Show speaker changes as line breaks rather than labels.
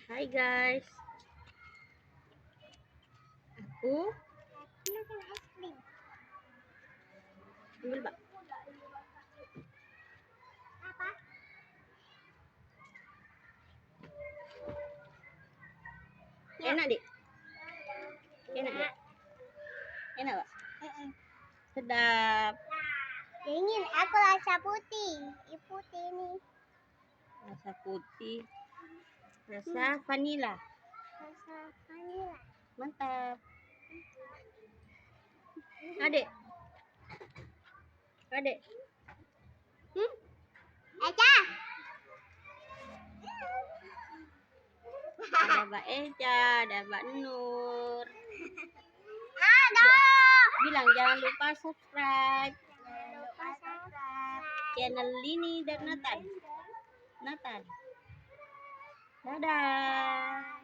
Hai guys, aku
makan es krim.
ambil Pak.
Apa?
Enak dik, enak ya, enak Pak, sedap.
Dingin, aku rasa putih. Putih ini.
Rasa putih, rasa vanila,
Rasa vanila.
mantap. Adik, adik,
Eca.
ada Mbak Eja, ada Mbak Nur.
Ada.
Bilang jangan lupa subscribe
Jangan lupa subscribe
channel Lini dan Nathan. Dadah.